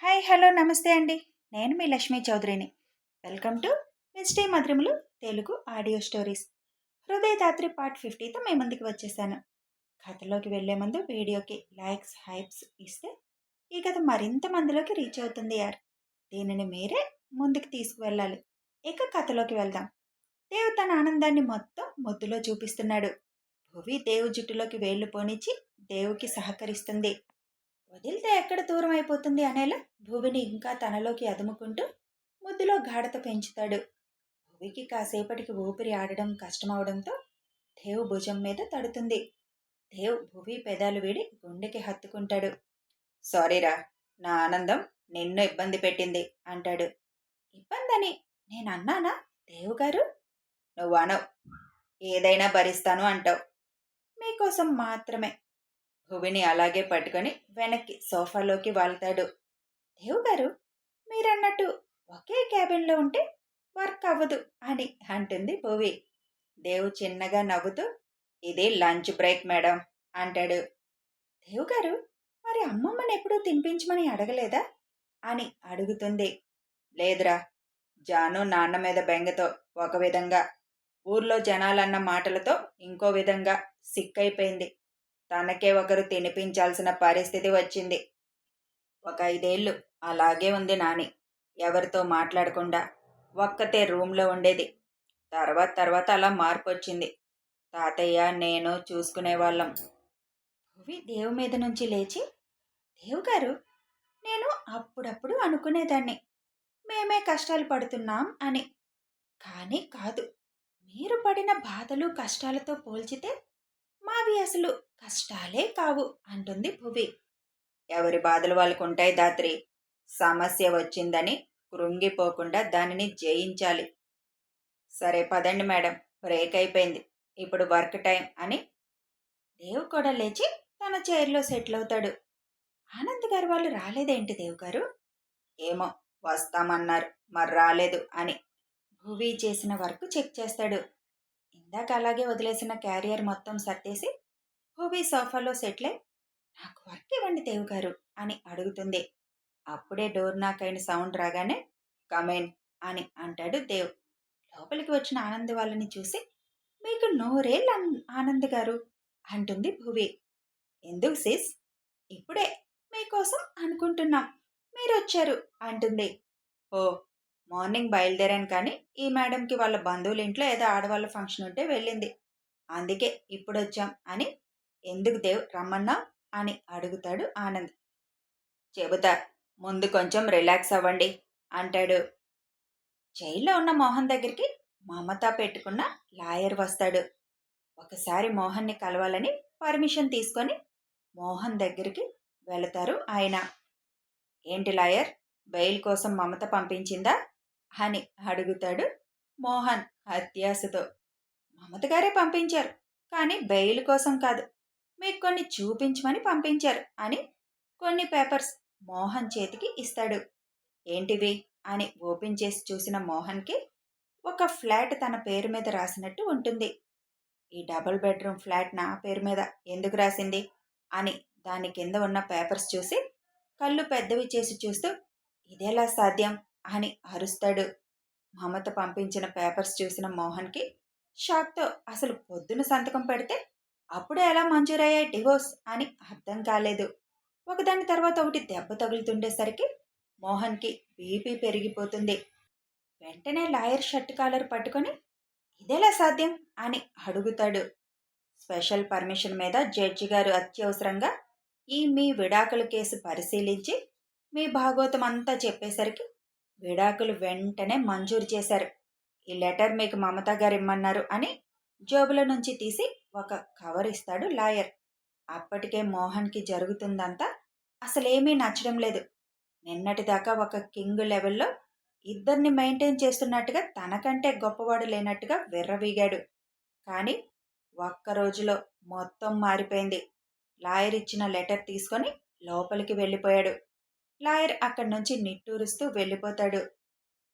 Hi hello నమస్తే అండి. నేను మీ లక్ష్మీ చౌదరిని. వెల్కమ్ టు వెస్టే మధురములు Telugu audio stories. Hrudayadatri part 50తో మీ ముందుకు వచ్చేసాను. కథలోకి వెళ్లే ముందు వీడియోకి లైక్స్ హైప్స్ ఇస్తే ఈ కథ మరింత మందిలోకి రీచ్ అవుతుంది యార్. దీనిని మీరే ముందుకు తీసుకువెళ్ళాలి. ఇక కథలోకి వెళ్దాం. దేవు తన ఆనందాన్ని మొత్తం ముద్దులో చూపిస్తున్నాడు. భువి దేవు జుట్టులోకి వేళ్లు పోనిచ్చి దేవుకి సహకరిస్తుంది. వదిలితే ఎక్కడ దూరం అయిపోతుంది అనేలా భువిని ఇంకా తనలోకి అదుముకుంటూ ముద్దులో గాఢత పెంచుతాడు. భువికి కాసేపటికి ఊపిరి ఆడడం కష్టమవడంతో దేవ్ భుజం మీద తడుతుంది. దేవ్ భువి పెదాలు వీడి గుండెకి హత్తుకుంటాడు. సారీరా, నా ఆనందం నిన్ను ఇబ్బంది పెట్టింది అంటాడు. ఇబ్బందని నేను అన్నానా దేవ్ గారు? నువ్వు అనవు, ఏదైనా భరిస్తాను అంటావు. మీకోసం మాత్రమే. భువిని అలాగే పట్టుకొని వెనక్కి సోఫాలోకి వాళ్తాడు. దేవు గారు, మీరన్నట్టు ఒకే క్యాబిన్లో ఉంటే వర్క్ అవ్వదు అని అంటుంది భువి. దేవు చిన్నగా నవ్వుతూ, ఇది లంచ్ బ్రేక్ మేడం అంటాడు. దేవు గారు, మరి అమ్మమ్మని ఎప్పుడూ తినిపించమని అడగలేదా అని అడుగుతుంది. లేదురా, జాను నాన్న మీద బెంగతో ఒక విధంగా, ఊర్లో జనాలన్న మాటలతో ఇంకో విధంగా సిక్కైపోయింది. తనకే ఒకరు తినిపించాల్సిన పరిస్థితి వచ్చింది. ఒక 5 ఏళ్ళు అలాగే ఉంది నాని. ఎవరితో మాట్లాడకుండా ఒక్కతే రూమ్లో ఉండేది. తర్వాత అలా మార్పు వచ్చింది. తాతయ్య నేను చూసుకునేవాళ్ళం. భువి దేవు మీద నుంచి లేచి, దేవు గారు, నేను అప్పుడప్పుడు అనుకునేదాన్ని మేమే కష్టాలు పడుతున్నాం అని. కానీ కాదు, మీరు పడిన బాధలు కష్టాలతో పోల్చితే మావి అసలు కష్టాలే కావు అంటుంది భువి. ఎవరి బాధలు వాళ్ళకు ఉంటాయి దాత్రి. సమస్య వచ్చిందని కృంగిపోకుండా దానిని జయించాలి. సరే పదండి మేడం, బ్రేక్ అయిపోయింది, ఇప్పుడు వర్క్ టైం అని దేవ్ కూడా లేచి తన చైర్లో సెటిల్ అవుతాడు. ఆనంద్ గారు వాళ్ళు రాలేదేంటి దేవ్ గారు? ఏమో, వస్తామన్నారు, మరి రాలేదు అని భువి చేసిన వర్క్ చెక్ చేస్తాడు. ఇందాక అలాగే వదిలేసిన క్యారియర్ మొత్తం సర్దేసి భువి సోఫాలో సెటిల్ అయి, నాకు వర్క్ ఇవ్వండి దేవు గారు అని అడుగుతుంది. అప్పుడే డోర్ నాక్ అయిన సౌండ్ రాగానే కమేన్ అని అంటాడు దేవ్. లోపలికి వచ్చిన ఆనంద్ వాళ్ళని చూసి, మీకు నోరేళ్ళు ఆనంద్ గారు అంటుంది భువి. ఎందుకు సిస్? ఇప్పుడే మీకోసం అనుకుంటున్నాం, మీరు వచ్చారు అంటుంది. ఓ, మార్నింగ్ బయలుదేరాను, కానీ ఈ మేడంకి వాళ్ళ బంధువుల ఇంట్లో ఏదో ఆడవాళ్ళ ఫంక్షన్ ఉంటే వెళ్ళింది, అందుకే ఇప్పుడు వచ్చాం అని. ఎందుకు దేవ్ రమ్మన్నా అని అడుగుతాడు ఆనంద్. చెబుతా, ముందు కొంచెం రిలాక్స్ అవ్వండి అంటాడు. జైల్లో ఉన్న మోహన్ దగ్గరికి మమత పెట్టుకున్న లాయర్ వస్తాడు. ఒకసారి మోహన్ని కలవాలని పర్మిషన్ తీసుకొని మోహన్ దగ్గరికి వెళతారు ఆయన. ఏంటి లాయర్, బెయిల్ కోసం మమత పంపించిందా అని అడుగుతాడు మోహన్ అత్యాశతో. మమత గారే పంపించారు, కానీ బెయిల్ కోసం కాదు, మీకు కొన్ని చూపించమని పంపించారు అని కొన్ని పేపర్స్ మోహన్ చేతికి ఇస్తాడు. ఏంటివి అని ఓపెన్ చేసి చూసిన మోహన్కి ఒక ఫ్లాట్ తన పేరు మీద రాసినట్టు ఉంటుంది. ఈ డబుల్ బెడ్రూమ్ ఫ్లాట్ నా పేరు మీద ఎందుకు రాసింది అని దాని కింద ఉన్న పేపర్స్ చూసి కళ్ళు పెద్దవి చేసి చూస్తూ, ఇదేలా సాధ్యం అని అరుస్తాడు. మమత పంపించిన పేపర్స్ చూసిన మోహన్కి షాక్తో అసలు పొద్దున సంతకం పెడితే అప్పుడే ఎలా మంజూరయ్యాయి డివోర్స్ అని అర్థం కాలేదు. ఒకదాని తర్వాత ఒకటి దెబ్బ తగులుతుండేసరికి మోహన్కి బీపీ పెరిగిపోతుంది. వెంటనే లాయర్ షర్ట్ కాలర్ పట్టుకొని, ఇదేలా సాధ్యం అని అడుగుతాడు. స్పెషల్ పర్మిషన్ మీద జడ్జి గారు అత్యవసరంగా మీ విడాకుల కేసు పరిశీలించి మీ భాగోతం అంతా చెప్పేసరికి విడాకులు వెంటనే మంజూరు చేశారు. ఈ లెటర్ మీకు మమత గారు ఇమ్మన్నారు అని జోబుల నుంచి తీసి ఒక కవర్ ఇస్తాడు లాయర్. అప్పటికే మోహన్కి జరుగుతుందంతా అసలేమీ నచ్చడం లేదు. నిన్నటిదాకా ఒక కింగ్ లెవెల్లో ఇద్దరిని మెయింటైన్ చేస్తున్నట్టుగా, తనకంటే గొప్పవాడు లేనట్టుగా విర్రవీగాడు. కానీ ఒక్కరోజులో మొత్తం మారిపోయింది. లాయర్ ఇచ్చిన లెటర్ తీసుకొని లోపలికి వెళ్ళిపోయాడు. లాయర్ అక్కడి నుంచి నిట్టూరుస్తూ వెళ్ళిపోతాడు.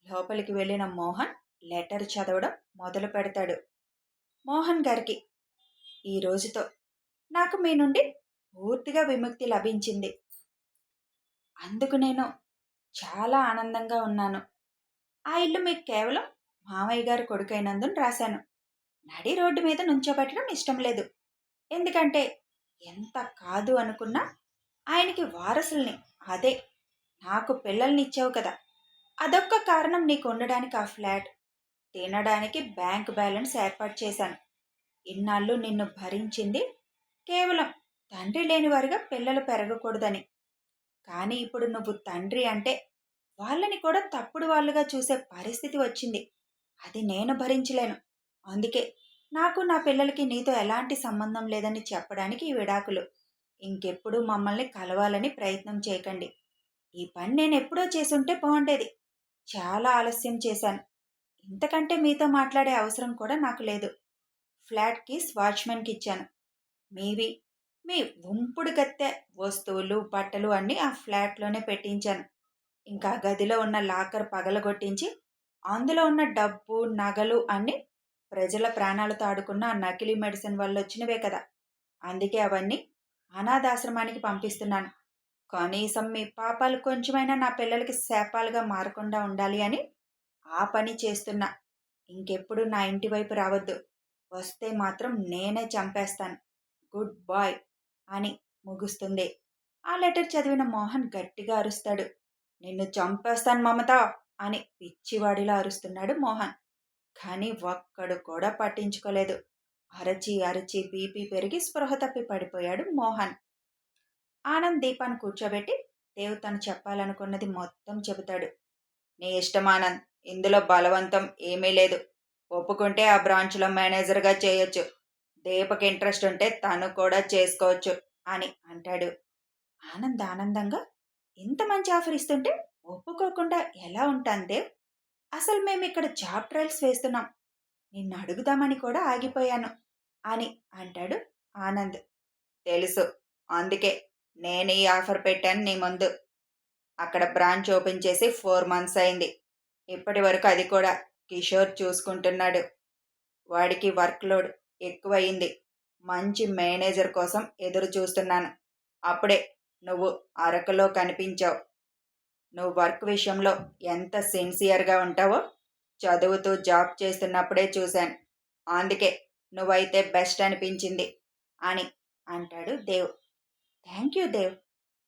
లోపలికి వెళ్ళిన మోహన్ లెటర్ చదవడం మొదలు పెడతాడు. మోహన్ గారికి, ఈ రోజుతో నాకు మీ నుండి పూర్తిగా విముక్తి లభించింది. అందుకు నేను చాలా ఆనందంగా ఉన్నాను. ఆ ఇల్లు మీకు కేవలం మామయ్య గారి కొడుకైనందున రాశాను. నడి రోడ్డు మీద నుంచోబెట్టడం ఇష్టం లేదు. ఎందుకంటే ఎంత కాదు అనుకున్నా ఆయనకి వారసుల్ని, అదే నాకు పిల్లల్నిచ్చావు కదా! అదొక్క కారణం నీకు ఉండడానికి ఆ ఫ్లాట్. తినడానికి బ్యాంక్ బ్యాలెన్స్ ఏర్పాటు చేశాను. ఇన్నాళ్ళు నిన్ను భరించింది కేవలం తండ్రి లేనివారిగా పిల్లలు పెరగకూడదని. కానీ ఇప్పుడు నువ్వు తండ్రి అంటే వాళ్ళని కూడా తప్పుడు వాళ్ళుగా చూసే పరిస్థితి వచ్చింది. అది నేను భరించలేను. అందుకే నాకు నా పిల్లలకి నీతో ఎలాంటి సంబంధం లేదని చెప్పడానికి ఈ విడాకులు. ఇంకెప్పుడు మమ్మల్ని కలవాలని ప్రయత్నం చేయకండి. ఈ పని నేను ఎప్పుడో చేసుంటే బాగుండేది. చాలా ఆలస్యం చేశాను. ఇంతకంటే మీతో మాట్లాడే అవసరం కూడా నాకు లేదు. ఫ్లాట్ కీస్ వాచ్మెన్కి ఇచ్చాను. మీవి మీ ఉంపుడు గత్తె వస్తువులు బట్టలు అన్నీ ఆ ఫ్లాట్లోనే పెట్టించాను. ఇంకా గదిలో ఉన్న లాకర్ పగలగొట్టించి అందులో ఉన్న డబ్బు నగలు అన్నీ ప్రజల ప్రాణాలతో ఆడుకున్న ఆ నకిలీ మెడిసిన్ వల్ల వచ్చినవే కదా. అందుకే అవన్నీ అనాథాశ్రమానికి పంపిస్తున్నాను. కనీసం మీ పాపాలు కొంచెమైనా నా పిల్లలకి శాపాలుగా మారకుండా ఉండాలి అని ఆ పని చేస్తున్నా. ఇంకెప్పుడు నా ఇంటి వైపు రావద్దు. వస్తే మాత్రం నేనే చంపేస్తాను. గుడ్ బాయ్ అని ముగుస్తుంది. ఆ లెటర్ చదివిన మోహన్ గట్టిగా అరుస్తాడు. నిన్ను చంపేస్తాను మమత అని పిచ్చివాడిలా అరుస్తున్నాడు మోహన్. కానీ ఒక్కడు కూడా పట్టించుకోలేదు. అరచి అరచి బీపీ పెరిగి స్పృహ తప్పి పడిపోయాడు మోహన్. ఆనంద్ దీపాన్ని కూర్చోబెట్టి దేవ్ తను చెప్పాలనుకున్నది మొత్తం చెబుతాడు. నీ ఇష్టం ఆనంద్. ఇందులో బలవంతం ఏమీ లేదు. ఒప్పుకుంటే ఆ బ్రాంచ్లో మేనేజర్గా చేయొచ్చు. దీపకి ఇంట్రెస్ట్ ఉంటే తను కూడా చేసుకోవచ్చు అని అంటాడు. ఆనంద్ ఆనందంగా ఇంత మంచి ఆఫర్ ఇస్తుంటే ఒప్పుకోకుండా ఎలా ఉంటాను దేవ్? అసలు మేము ఇక్కడ జాబ్ ట్రయల్స్ వేస్తున్నాం. నిన్ను అడుగుదామని కూడా ఆగిపోయాను అని అంటాడు ఆనంద్. తెలుసు. అందుకే నేను ఈ ఆఫర్ పెట్టాను నీ ముందు. అక్కడ బ్రాంచ్ ఓపెన్ చేసి 4 మంత్స్ అయింది. ఇప్పటి వరకు అది కూడా కిషోర్ చూసుకుంటున్నాడు. వాడికి వర్క్ లోడ్ ఎక్కువయింది. మంచి మేనేజర్ కోసం ఎదురు చూస్తున్నాను. అప్పుడే నువ్వు అరకులో కనిపించావు. నువ్వు వర్క్ విషయంలో ఎంత సిన్సియర్గా ఉంటావో చదువుతూ జాబ్ చేస్తున్నప్పుడే చూశాను. అందుకే నువ్వైతే బెస్ట్ అనిపించింది అని అంటాడు దేవ్. Thank you Dev.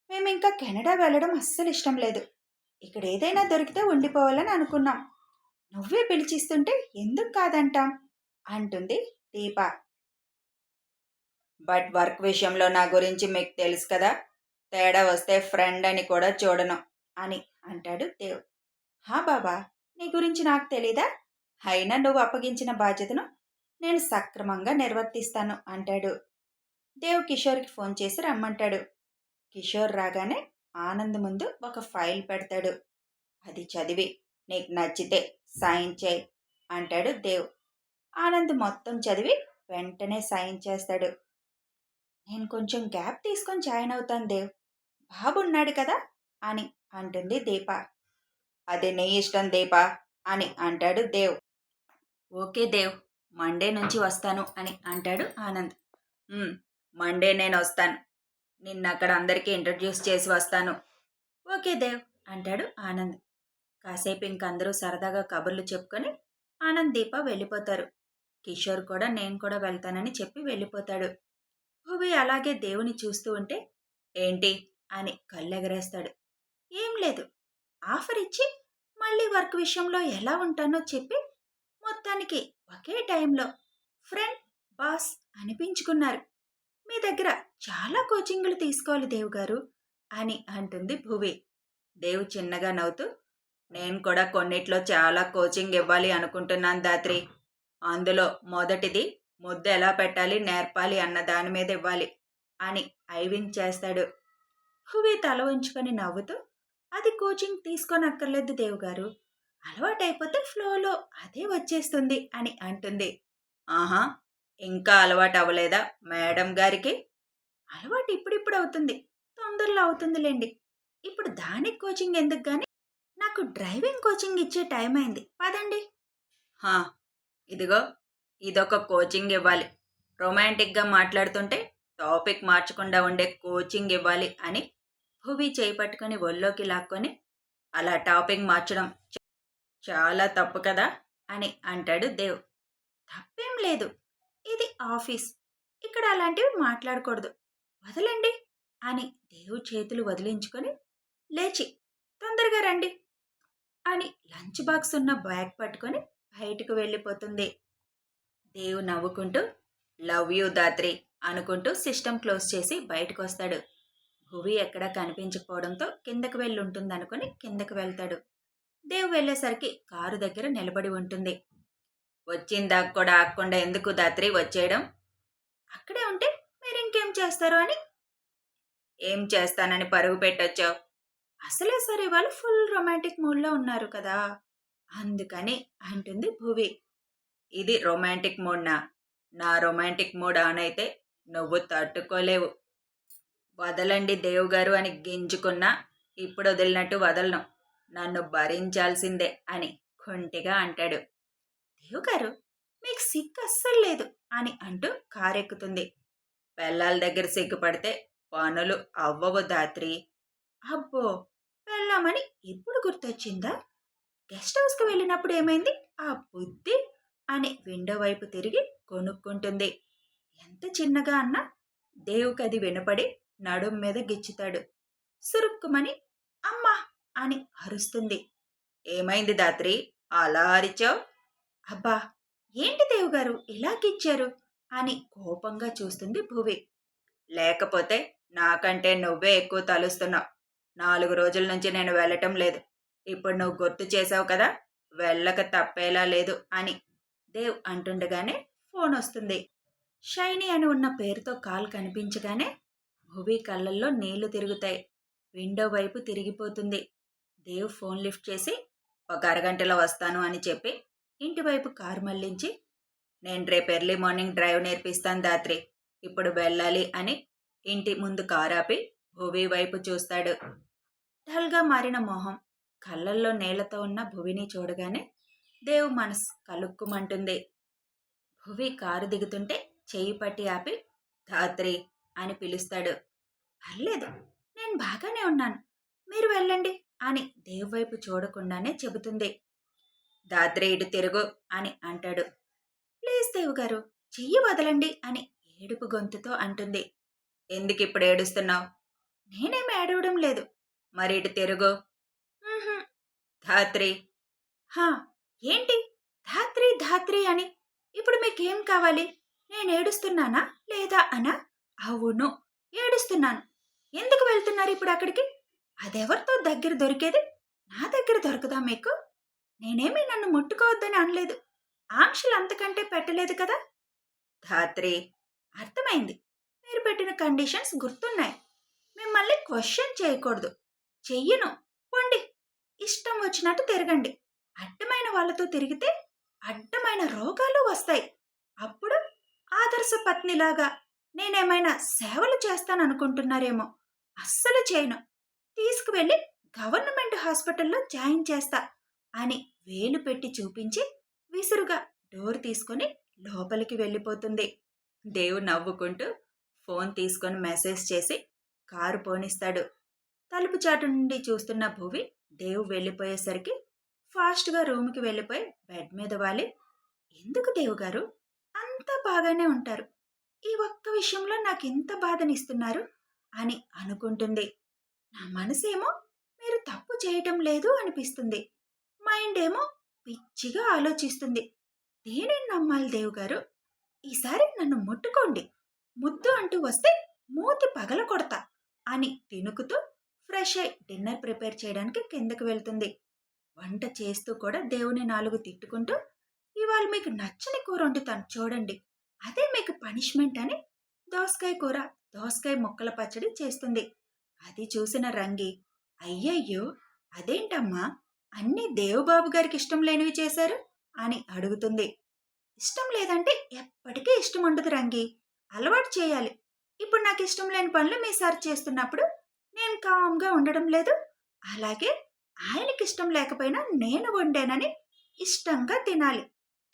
మేము ఇంకా కెనడా వెళ్ళడం అస్సలు ఇష్టం లేదు. ఇక్కడ ఏదైనా దొరికితే ఉండిపోవాలని అనుకున్నాం. నువ్వే పిలిచిస్తుంటే ఎందుకు కాదంటాం అంటుంది దీప. బట్ వర్క్ విషయంలో నా గురించి మీకు తెలుసు కదా. తేడా వస్తే ఫ్రెండ్ అని కూడా చూడను అని అంటాడు దేవ్. హా బాబా, నీ గురించి నాకు తెలీదా? అయినా నువ్వు అప్పగించిన బాధ్యతను నేను సక్రమంగా నిర్వర్తిస్తాను అంటాడు. దేవ్ కిషోర్కి ఫోన్ చేసి రమ్మంటాడు. కిషోర్ రాగానే ఆనంద్ ముందు ఒక ఫైల్ పెడతాడు. అది చదివి నీకు నచ్చితే సైన్ చేయి అంటాడు దేవ్. ఆనంద్ మొత్తం చదివి వెంటనే సైన్ చేస్తాడు. నేను కొంచెం గ్యాప్ తీసుకొని జాయిన్ అవుతాను దేవ్. బాబు ఉన్నాడు కదా అని అంటుంది దీప. అది నీ ఇష్టం దీప అని అంటాడు దేవ్. ఓకే దేవ్, మండే నుంచి వస్తాను అని అంటాడు ఆనంద్. మండే నేను వస్తాను. నిన్న అక్కడ అందరికీ ఇంట్రడ్యూస్ చేసి వస్తాను. ఓకే దేవ్ అంటాడు ఆనంద్. కాసేపు ఇంకందరూ సరదాగా కబుర్లు చెప్పుకొని ఆనంద్ దీప వెళ్ళిపోతారు. కిషోర్ కూడా నేను కూడా వెళ్తానని చెప్పి వెళ్ళిపోతాడు. భువి అలాగే దేవుని చూస్తూ ఉంటే ఏంటి అని కళ్ళెగరేస్తాడు. ఏం లేదు, ఆఫర్ ఇచ్చి మళ్ళీ వర్క్ విషయంలో ఎలా ఉంటానో చెప్పి మొత్తానికి ఒకే టైంలో ఫ్రెండ్ బాస్ అనిపించుకున్నారు. మీ దగ్గర చాలా కోచింగ్లు తీసుకోవాలి దేవ్ గారు అని అంటుంది భువి. దేవ్ చిన్నగా నవ్వుతూ నేను కూడా కొన్నిట్లో చాలా కోచింగ్ ఇవ్వాలి అనుకుంటున్నాను దాత్రి. అందులో మొదటిది ముద్ద ఎలా పెట్టాలి నేర్పాలి అన్న దాని మీద ఇవ్వాలి అని ఐవింగ్ చేస్తాడు. భువి తల ఉంచుకొని నవ్వుతూ అది కోచింగ్ తీసుకోనక్కర్లేదు దేవ్ గారు. అలవాటైపోతే ఫ్లోలో అదే వచ్చేస్తుంది అని అంటుంది. ఆహా, ఇంకా అలవాటు అవ్వలేదా మేడం గారికి? అలవాటు ఇప్పుడిప్పుడు అవుతుంది, తొందరలో అవుతుందిలేండి. ఇప్పుడు దానికి కోచింగ్ ఎందుకు గాని, నాకు డ్రైవింగ్ కోచింగ్ ఇచ్చే టైం అయింది, పదండి. హా, ఇదిగో ఇదొక కోచింగ్ ఇవ్వాలి. రొమాంటిక్గా మాట్లాడుతుంటే టాపిక్ మార్చకుండా ఉండే కోచింగ్ ఇవ్వాలి అని భువి చేయి పట్టుకొని ఒళ్ళోకి లాక్కొని అలా టాపింగ్ మార్చడం చాలా తప్పు కదా అని అంటాడు దేవ్. తప్పేం లేదు. ఇది ఆఫీస్. ఇక్కడ అలాంటివి మాట్లాడకూడదు. వదలండి అని దేవ్ చేతులు వదిలించుకొని లేచి తొందరగా రండి అని లంచ్ బాక్స్ ఉన్న బ్యాగ్ పట్టుకొని బయటకు వెళ్ళిపోతుంది. దేవ్ నవ్వుకుంటూ లవ్ యూ దాత్రి అనుకుంటూ సిస్టమ్ క్లోజ్ చేసి బయటకు వస్తాడు. భువి ఎక్కడా కనిపించకపోవడంతో కిందకు వెళ్ళి ఉంటుందనుకుని కిందకు వెళ్తాడు. దేవ్ వెళ్ళేసరికి కారు దగ్గర నిలబడి ఉంటుంది. వచ్చిందాక కూడా ఆగకుండా ఎందుకు దాత్రి వచ్చేయడం? అక్కడే ఉంటే మీరింకేం చేస్తారు అని. ఏం చేస్తానని పరుగు పెట్టొచ్చావు? అసలే సరే వాళ్ళు ఫుల్ రొమాంటిక్ మూడ్లో ఉన్నారు కదా అందుకని అంటుంది భువి. ఇది రొమాంటిక్ మూడ్నా? నా రొమాంటిక్ మూడ్ ఆన్ అయితే నువ్వు తట్టుకోలేవు. వదలండి దేవ్ గారు అని గింజుకున్నా ఇప్పుడు వదిలినట్టు వదలను. నన్ను భరించాల్సిందే అని కొంటిగా అంటాడు. దేవ్ గారు మీకు సిగ్గు అస్సలు లేదు అని అంటూ కారెక్కుతుంది. పెళ్ళాల దగ్గర సిగ్గుపడితే పనులు అవ్వవు దాత్రి. అబ్బో, పెళ్ళామని ఇప్పుడు గుర్తొచ్చిందా? గెస్ట్ హౌస్కి వెళ్ళినప్పుడు ఏమైంది ఆ బుద్ధి అని విండో వైపు తిరిగి కొనుక్కుంటుంది. ఎంత చిన్నగా అన్నా దేవుకది వినపడి నడుం మీద గిచ్చుతాడు. సురుక్కుమని అమ్మా అని అరుస్తుంది. ఏమైంది దాత్రి అలా అరిచావు? అబ్బా, ఏంటి దేవుగారు ఇలా గిచ్చారు అని కోపంగా చూస్తుంది భువి. లేకపోతే నాకంటే నువ్వే ఎక్కువ తలుస్తున్నావు. 4 రోజుల నుంచి నేను వెళ్ళటం లేదు. ఇప్పుడు నువ్వు గుర్తు చేసావు కదా, వెళ్ళక తప్పేలా లేదు అని దేవ్ అంటుండగానే ఫోన్ వస్తుంది. షైనీ అని ఉన్న పేరుతో కాల్ కనిపించగానే భువి కళ్ళల్లో నీళ్లు తిరుగుతాయి. విండో వైపు తిరిగిపోతుంది. దేవ్ ఫోన్ లిఫ్ట్ చేసి ఒక అరగంటలో వస్తాను అని చెప్పి ఇంటివైపు కారు మళ్లించి నేను రేపు ఎర్లీ మార్నింగ్ డ్రైవ్ నేర్పిస్తాను దాత్రి, ఇప్పుడు వెళ్ళాలి అని ఇంటి ముందు కారాపి భువి వైపు చూస్తాడు. డల్గా మారిన మొహం, కళ్ళల్లో నీళ్లతో ఉన్న భువిని చూడగానే దేవ్ మనసు కలుక్కుమంటుంది. భువి కారు దిగుతుంటే చెయ్యి పట్టి ఆపి ధాత్రి అని పిలుస్తాడు. పర్లేదు, నేను బాగానే ఉన్నాను, మీరు వెళ్ళండి అని దేవ్ వైపు చూడకుండానే చెబుతుంది. ధాత్రి ఇటు తిరుగు అని అంటాడు. ప్లీజ్ దేవ్ గారు చెయ్యి వదలండి అని ఏడుపు గొంతుతో అంటుంది. ఎందుకు ఇప్పుడు ఏడుస్తున్నావు? నేనేమి ఏడవడం లేదు. మరి ఇటు తిరుగు. ధాత్రి. హా, ఏంటి ధాత్రి ధాత్రి అని? ఇప్పుడు మీకేం కావాలి? నేను ఏడుస్తున్నానా లేదా అనా? అవును, ఏడుస్తున్నాను. ఎందుకు వెళ్తున్నారు ఇప్పుడు అక్కడికి? అదెవరితో దగ్గర దొరికేది? నా దగ్గర దొరకదా మీకు? నేనేమీ నన్ను ముట్టుకోవద్దని అనలేదు. ఆంక్షలు అంతకంటే పెట్టలేదు కదా. ధాత్రి. అర్థమైంది. మీరు పెట్టిన కండిషన్స్ గుర్తున్నాయి. మిమ్మల్ని క్వశ్చన్ చేయకూడదు. చెయ్యను, పొండి. ఇష్టం వచ్చినట్టు తిరగండి. అడ్డమైన వాళ్ళతో తిరిగితే అడ్డమైన రోగాలు వస్తాయి. అప్పుడు ఆదర్శ పత్నిలాగా నేనేమైనా సేవలు చేస్తాననుకుంటున్నారేమో. అస్సలు చేయను. తీసుకువెళ్ళి గవర్నమెంట్ హాస్పిటల్లో జాయిన్ చేస్తా అని వేలు పెట్టి చూపించి విసురుగా డోర్ తీసుకొని లోపలికి వెళ్ళిపోతుంది. దేవ్ నవ్వుకుంటూ ఫోన్ తీసుకొని మెసేజ్ చేసి కారు పోనిస్తాడు. తలుపు చాటు నుండి చూస్తున్న భువి దేవ్ వెళ్ళిపోయేసరికి ఫాస్ట్గా రూమ్కి వెళ్ళిపోయి బెడ్ మీద వాలి, ఎందుకు దేవ్ గారు అంతా బాగానే ఉంటారు, ఈ ఒక్క విషయంలో నాకెంత బాధనిస్తున్నారు అని అనుకుంటుంది. నా మనసేమో మీరు తప్పు చేయటం లేదు అనిపిస్తుంది. మైండ్ ఏమో పిచ్చిగా ఆలోచిస్తుంది. దేనిని నమ్మాలి దేవ్ గారు? ఈసారి నన్ను ముట్టుకోండి, ముద్దు అంటూ వస్తే మూతి పగల కొడతా అని తినుకుతూ ఫ్రెష్ అయి డిన్నర్ ప్రిపేర్ చేయడానికి కిందకు వెళ్తుంది. వంట చేస్తూ కూడా దేవుని 4 తిట్టుకుంటూ ఇవాళ మీకు నచ్చని కూర వండుతాను చూడండి, అదే మీకు పనిష్మెంట్ అని దోసకాయ కూర, దోసకాయ ముక్కల పచ్చడి చేస్తుంది. అది చూసిన రంగి, అయ్యయ్యో అదేంటమ్మా అన్నీ దేవుబాబు గారికి ఇష్టం లేనివి చేశారు అని అడుగుతుంది. ఇష్టం లేదంటే ఎప్పటికీ ఇష్టం ఉండదు రంగి, అలవాటు చేయాలి. ఇప్పుడు నాకు ఇష్టం లేని పనులు మీ సార్ చేస్తున్నప్పుడు నేను కామ్గా ఉండడం లేదు. అలాగే ఆయనకి ఇష్టం లేకపోయినా నేను వండానని ఇష్టంగా తినాలి,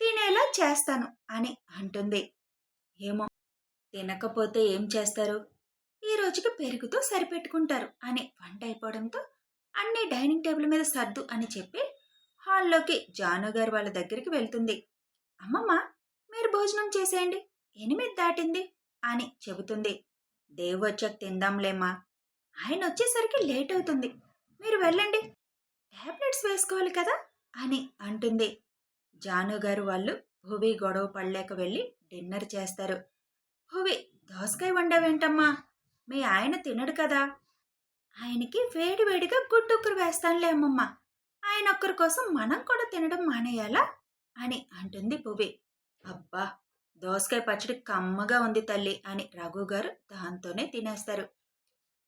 తినేలా చేస్తాను అని అంటుంది. ఏమో, తినకపోతే ఏం చేస్తారు? ఈ రోజుకి పెరుగుతో సరిపెట్టుకుంటారు అని వంట అయిపోవడంతో అన్నీ డైనింగ్ టేబుల్ మీద సర్దు అని చెప్పి హాల్లోకి జాను గారు వాళ్ళ దగ్గరికి వెళ్తుంది. అమ్మమ్మ, మీరు భోజనం చేసేయండి, 8 దాటింది అని చెబుతుంది. దేవ్ వచ్చాక తిందాంలేమ్మా, ఆయన వచ్చేసరికి లేట్ అవుతుంది, మీరు వెళ్ళండి, టాబ్లెట్స్ వేసుకోవాలి కదా అని అంటుంది. జాను గారు వాళ్ళు భువి గొడవ పడలేక వెళ్ళి డిన్నర్ చేస్తారు. భువి, దోసకాయ వండావేంటమ్మా, మీ ఆయన తినడు కదా, ఆయనకి వేడి వేడిగా గుడ్డుక్కురు వేస్తానులే అమ్మమ్మ, ఆయన ఒక్కరి కోసం మనం కూడా తినడం మానేయాలా అని అంటుంది భువి. అబ్బా, దోసకాయ పచ్చడి కమ్మగా ఉంది తల్లి అని రఘు గారు దాంతోనే తినేస్తారు.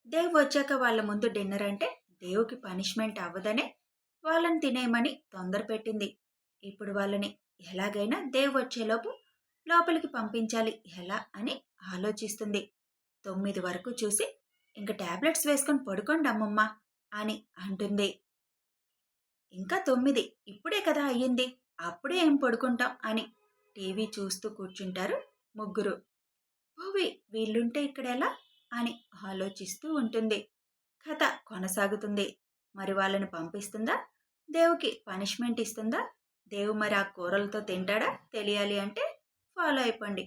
దేవ్ వచ్చాక వాళ్ళ ముందు డిన్నర్ అంటే దేవుకి పనిష్మెంట్ అవ్వదనే వాళ్ళని తినేయమని తొందర పెట్టింది. ఇప్పుడు వాళ్ళని ఎలాగైనా దేవ్ వచ్చేలోపు లోపలికి పంపించాలి ఎలా అని ఆలోచిస్తుంది. 9 వరకు చూసి ఇంక టాబ్లెట్స్ వేసుకొని పడుకోండి అమ్మమ్మ అని అంటుంది. ఇంకా 9 ఇప్పుడే కదా అయ్యింది, అప్పుడే ఏం పడుకుంటాం అని టీవీ చూస్తూ కూర్చుంటారు ముగ్గురు. భువి వీళ్ళుంటే ఇక్కడెలా అని ఆలోచిస్తూ ఉంటుంది. కథ కొనసాగుతుంది. మరి వాళ్ళని పంపిస్తుందా, దేవుకి పనిష్మెంట్ ఇస్తుందా, దేవు మరి ఆ కూరలతో తింటాడా తెలియాలి అంటే ఫాలో అయిపోండి.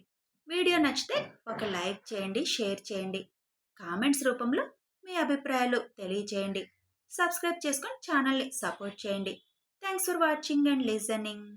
వీడియో నచ్చితే ఒక లైక్ చేయండి, షేర్ చేయండి, కామెంట్స్ రూపంలో మీ అభిప్రాయాలు తెలియచేయండి. సబ్స్క్రైబ్ చేసుకొని ఛానల్ని సపోర్ట్ చేయండి. Thanks for watching and listening.